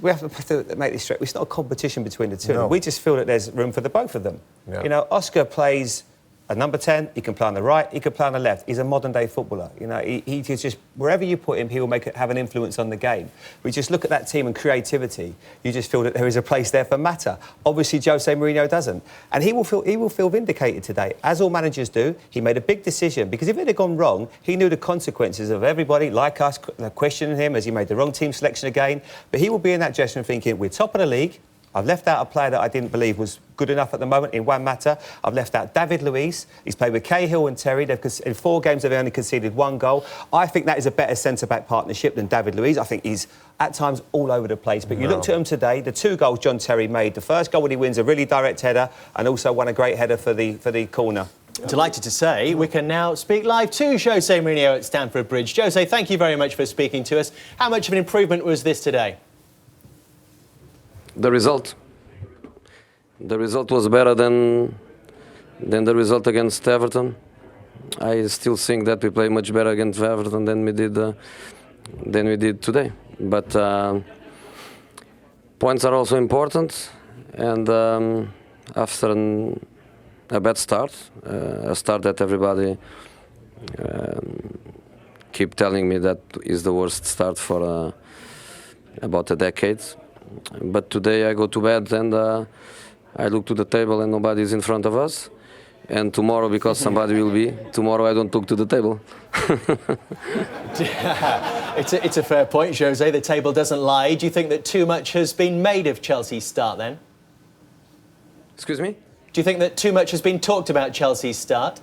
We have to make this straight. It's not a competition between the two. No. We just feel that there's room for the both of them. Yeah. You know, Oscar plays a number 10. He can play on the right. He can play on the left. He's a modern-day footballer. You know, he can just wherever you put him, he will have an influence on the game. We just look at that team and creativity. You just feel that there is a place there for Mata. Obviously, Jose Mourinho doesn't, and he will feel vindicated today, as all managers do. He made a big decision because if it had gone wrong, he knew the consequences of everybody like us questioning him as he made the wrong team selection again. But he will be in that dressing room thinking, we're top of the league. I've left out a player that I didn't believe was good enough at the moment in Juan Mata. I've left out David Luiz. He's played with Cahill and Terry. In 4 games, they've only conceded 1 goal. I think that is a better centre-back partnership than David Luiz. I think he's, at times, all over the place. But you looked at him today, the 2 goals John Terry made. The first goal when he wins a really direct header and also won a great header for the corner. Delighted to say we can now speak live to Jose Mourinho at Stamford Bridge. Jose, thank you very much for speaking to us. How much of an improvement was this today? The result was better than the result against Everton. I still think that we play much better against Everton than we did today. But points are also important, and after a bad start, a start that everybody keep telling me that is the worst start for about a decade. But today I go to bed and I look to the table and nobody is in front of us. And tomorrow, because somebody will be, tomorrow I don't look to the table. It's a fair point, Jose. The table doesn't lie. Do you think that too much has been made of Chelsea's start then? Excuse me? Do you think that too much has been talked about Chelsea's start?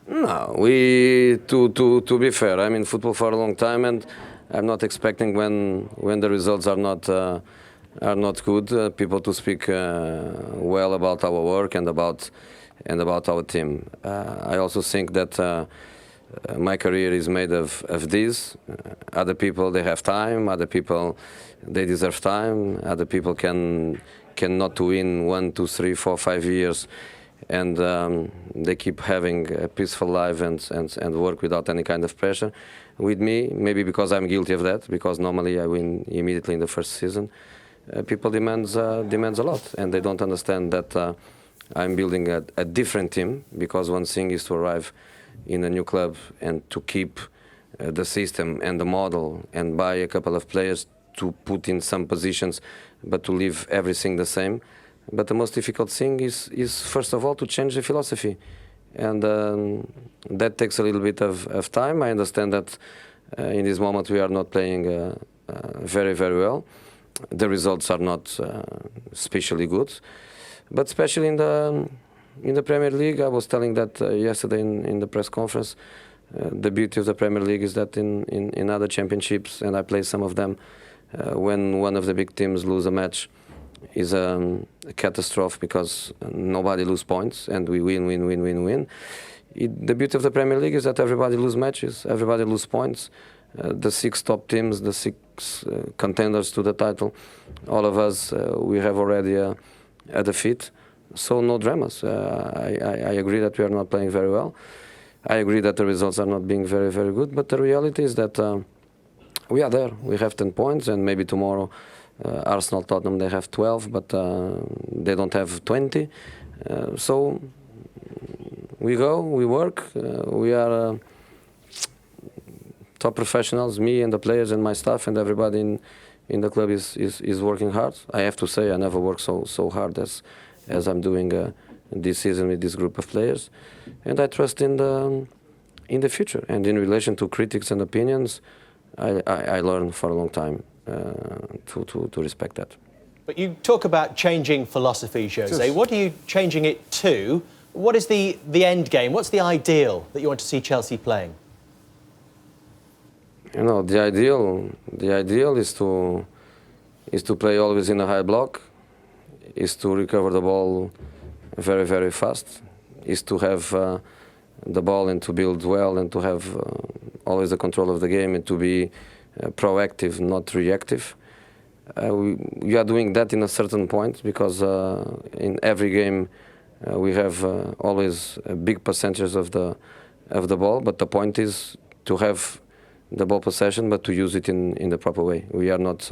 No, to be fair, I'm in football for a long time and I'm not expecting when the results are not good, people to speak well about our work and about our team. I also think that my career is made of this. Other people, they have time. Other people, they deserve time. Other people cannot win 1, 2, 3, 4, 5 years, and they keep having a peaceful life and work without any kind of pressure. With me, maybe because I'm guilty of that, because normally I win immediately in the first season. People demands a lot, and they don't understand that I'm building a different team, because one thing is to arrive in a new club and to keep the system and the model and buy a couple of players to put in some positions, but to leave everything the same. But the most difficult thing is first of all to change the philosophy, and that takes a little bit of time. I understand that in this moment we are not playing very, very well. The results are not especially good, but especially in the Premier League. I was telling that yesterday in the press conference. The beauty of the Premier League is that in other championships, and I play some of them, when one of the big teams lose a match, is a catastrophe, because nobody lose points and we win. The beauty of the Premier League is that everybody lose matches, everybody lose points. The 6 top teams, the 6 contenders to the title, all of us, we have already a defeat, so no dramas. I agree that we are not playing very well. I agree that the results are not being very, very good, but the reality is that we are there. We have 10 points, and maybe tomorrow Arsenal, Tottenham, they have 12, but they don't have 20. So we go, we work, we are top professionals, me and the players and my staff and everybody in the club is working hard. I have to say I never worked so hard as I'm doing this season with this group of players, and I trust in the future. And in relation to critics and opinions, I learned for a long time to respect that. But you talk about changing philosophy, Jose. What are you changing it to? What is the end game? What's the ideal that you want to see Chelsea playing? You know, the ideal is to play always in a high block, is to recover the ball very, very fast, is to have the ball and to build well and to have always the control of the game and to be proactive, not reactive. We are doing that in a certain point, because in every game we have always a big percentage of the ball, but the point is to have the ball possession, but to use it in the proper way. We are not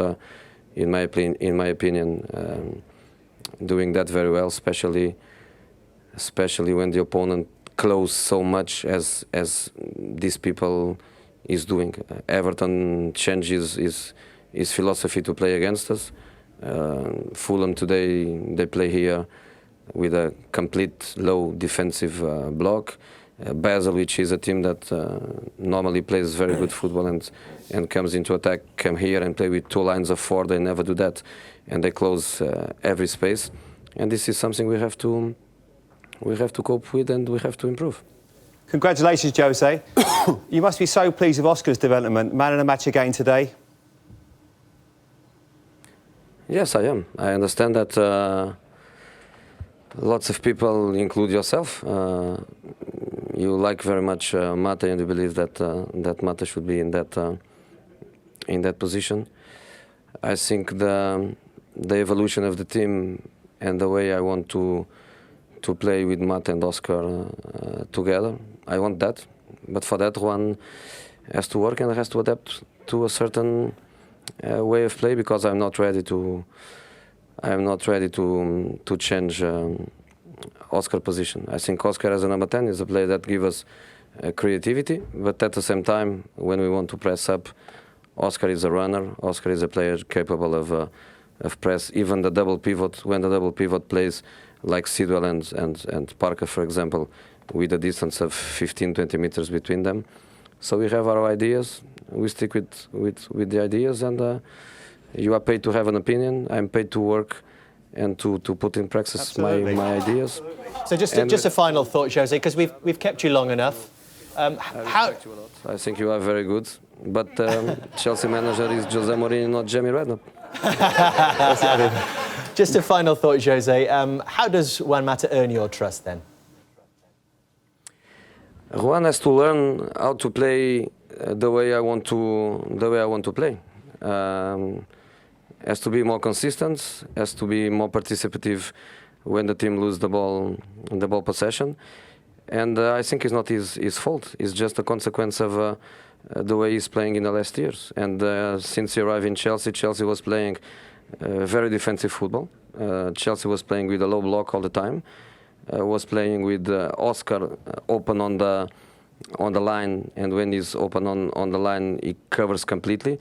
in my opinion, doing that very well, especially when the opponent close so much as these people is doing. Everton changes his philosophy to play against us. Fulham today, they play here with a complete low defensive block. Basel, which is a team that normally plays very good football and comes into attack, come here and play with 2 lines of 4. They never do that, and they close every space. And this is something we have to cope with, and we have to improve. Congratulations, Jose. You must be so pleased with Oscar's development. Man of the match again today. Yes, I am. I understand that lots of people, include yourself, you like very much Mata, and you believe that Mata should be in that position. I think the evolution of the team and the way I want to play with Mata and Oscar together, I want that. But for that, one has to work and has to adapt to a certain way of play, because I'm not ready to change Oscar position. I think Oscar as a number 10 is a player that gives us creativity, but at the same time, when we want to press up, Oscar is a runner. Oscar is a player capable of press. Even the double pivot, when the double pivot plays like Sidwell and Parker, for example, with a distance of 15-20 meters between them. So we have our ideas. We stick with the ideas, and you are paid to have an opinion. I'm paid to work and to put in practice my ideas. So just a final thought, Jose, because we've kept you long enough. How? I think you are very good, but Chelsea manager is Jose Mourinho, not Jamie Redknapp. Just a final thought, Jose. How does Juan Mata earn your trust then? Juan has to learn how to play the way I want to play. Has to be more consistent. Has to be more participative when the team loses the ball possession. And I think it's not his fault. It's just a consequence of the way he's playing in the last years. And since he arrived in Chelsea, Chelsea was playing very defensive football. Chelsea was playing with a low block all the time. Was playing with Oscar open on the line, and when he's open on the line, he covers completely.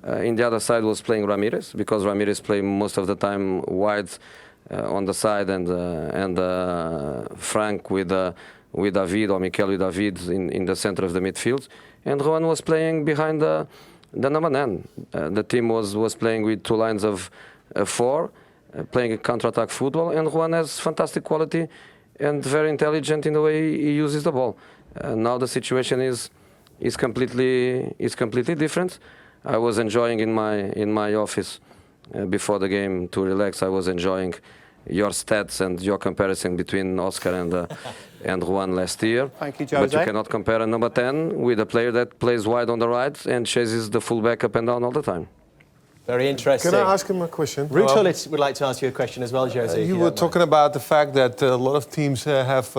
In the other side was playing Ramirez, because Ramirez played most of the time wide on the side, and Frank with David, or Mikel with David in the center of the midfield. And Juan was playing behind the number 9. The team was playing with 2 lines of 4. Playing a counter-attack football, and Juan has fantastic quality and very intelligent in the way he uses the ball. Now the situation is completely different. I was enjoying in my office before the game to relax. I was enjoying your stats and your comparison between Oscar and Juan last year. Thank you, Jose. But you cannot compare a number 10 with a player that plays wide on the right and chases the fullback up and down all the time. Very interesting. Can I ask him a question? Ruud Gullit would like to ask you a question as well, Jose. You were talking about the fact that a lot of teams have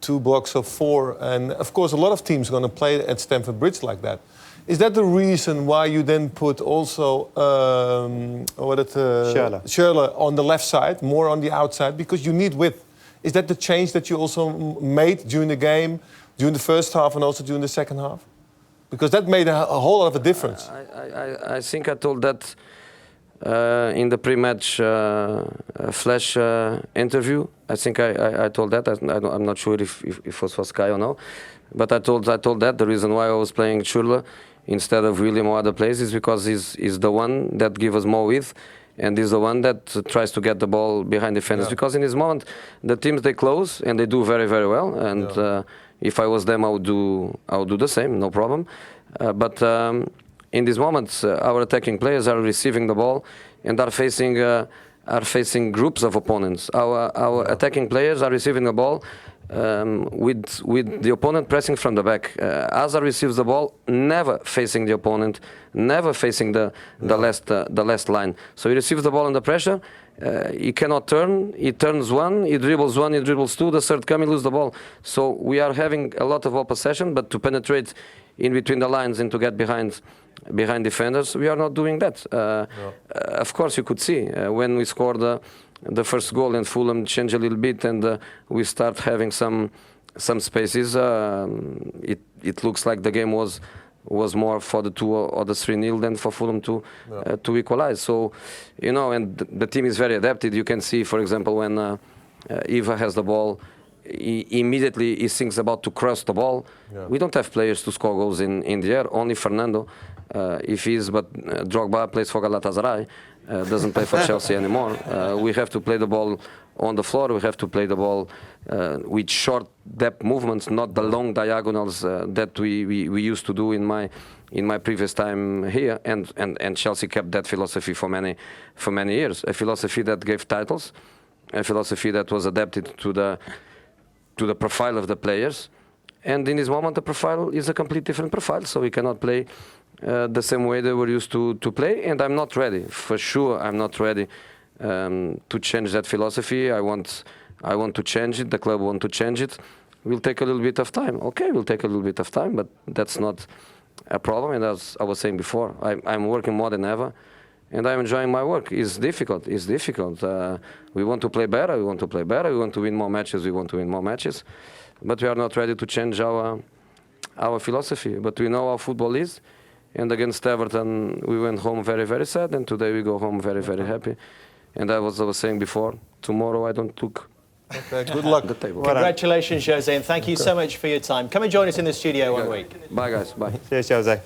2 blocks of 4, and of course a lot of teams are going to play at Stamford Bridge like that. Is that the reason why you then put also Schürrle on the left side, more on the outside, because you need width? Is that the change that you also made during the game, during the first half and also during the second half? Because that made a whole lot of a difference. I think I told that in the pre-match flash interview. I think I told that. I'm not sure if it was for Sky or no, but I told that the reason why I was playing Schürrle instead of William or other players is because he's the one that gives us more width, and he's the one that tries to get the ball behind defenders. Yeah. Because in this moment, the teams, they close and they do very, very well. And if I was them, I would do the same, no problem. But in these moments, our attacking players are receiving the ball and are facing groups of opponents. Our attacking players are receiving the ball with the opponent pressing from the back. Hazard receives the ball, never facing the opponent, never facing the last line. So he receives the ball under pressure. He cannot turn. He turns one, he dribbles 2. The third come, he loses the ball. So we are having a lot of ball possession, but to penetrate in between the lines and to get behind behind defenders. We are not doing that. Of course, you could see when we scored the first goal and Fulham changed a little bit and we start having some spaces. It looks like the game was more for the 2 or the 3-0 than for Fulham to equalize. So, you know, and the team is very adapted. You can see, for example, when Eva has the ball, immediately he thinks about to cross the ball. We don't have players to score goals in the air. Only Fernando, if he's, but Drogba plays for Galatasaray, doesn't play for Chelsea anymore. We have to play the ball on the floor. We have to play the ball with short depth movements, not the long diagonals that we used to do in my previous time here. And Chelsea kept that philosophy for many years. A philosophy that gave titles, a philosophy that was adapted to the profile of the players. And in this moment, the profile is a completely different profile, so we cannot play the same way they were used to play. And I'm not ready, for sure. I'm not ready to change that philosophy. I want to change it. The club want to change it. Will take a little bit of time. Okay, will take a little bit of time, but that's not a problem. And as I was saying before, I'm working more than ever, and I'm enjoying my work. It's difficult. It's difficult. We want to play better. We want to play better. We want to win more matches. We want to win more matches, but we are not ready to change our philosophy. But we know how football is. And against Everton, we went home very, very sad, and today we go home very, very happy. And I was saying before, tomorrow I don't look. Okay, good luck. The table. Congratulations, Jose, and thank you so much for your time. Come and join us in the studio one week. Bye, guys. Bye. Cheers, Jose.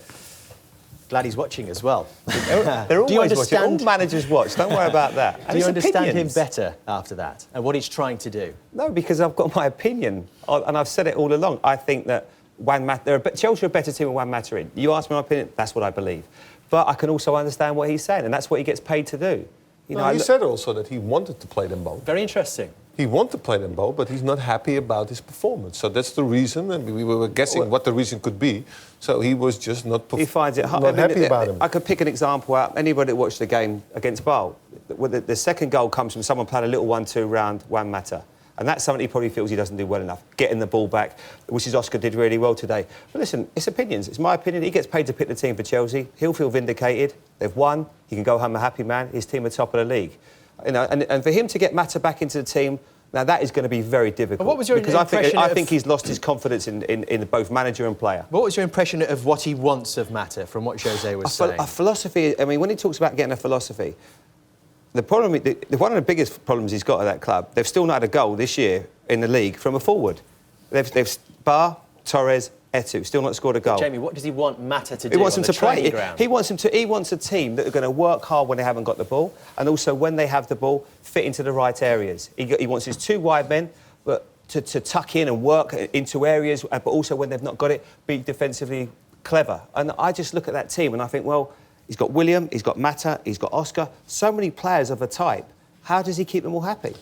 Glad he's watching as well. They're always watching. All managers watch. Don't worry about that. And do you understand opinions. him better after that and what he's trying to do? No, because I've got my opinion, and I've said it all along. I think that Juan Mata, Chelsea are a better team with Juan Mata in. You ask me my opinion, that's what I believe. But I can also understand what he's saying, and that's what he gets paid to do. You know, he said also that he wanted to play them both. Very interesting. He wanted to play them both, but he's not happy about his performance. So that's the reason, and we were guessing what the reason could be. So he was just not he finds it hard. not happy about him. I could pick an example out. Anybody that watched the game against Basel, the second goal comes from someone playing a little 1-2 round Juan Mata. And that's something he probably feels he doesn't do well enough. Getting the ball back, which is Oscar did really well today. But listen, it's opinions. It's my opinion. He gets paid to pick the team for Chelsea. He'll feel vindicated. They've won. He can go home a happy man. His team are top of the league. You know, and for him to get Mata back into the team, now that is going to be very difficult. But what was your impression? I think he's lost his confidence in both manager and player. What was your impression of what he wants of Mata from what Jose was saying? A philosophy. I mean, when he talks about getting a philosophy, the problem, one of the biggest problems he's got at that club, they've still not had a goal this year in the league from a forward. They've Bar, Torres, Etu, still not scored a goal. Jamie, what does he want Mata to do? He wants him to play. Ground? He wants a team that are going to work hard when they haven't got the ball, and also when they have the ball, fit into the right areas. He wants his 2 wide men, but to tuck in and work into areas, but also when they've not got it, be defensively clever. And I just look at that team and I think, well, he's got William, he's got Mata, he's got Oscar, so many players of a type. How does he keep them all happy?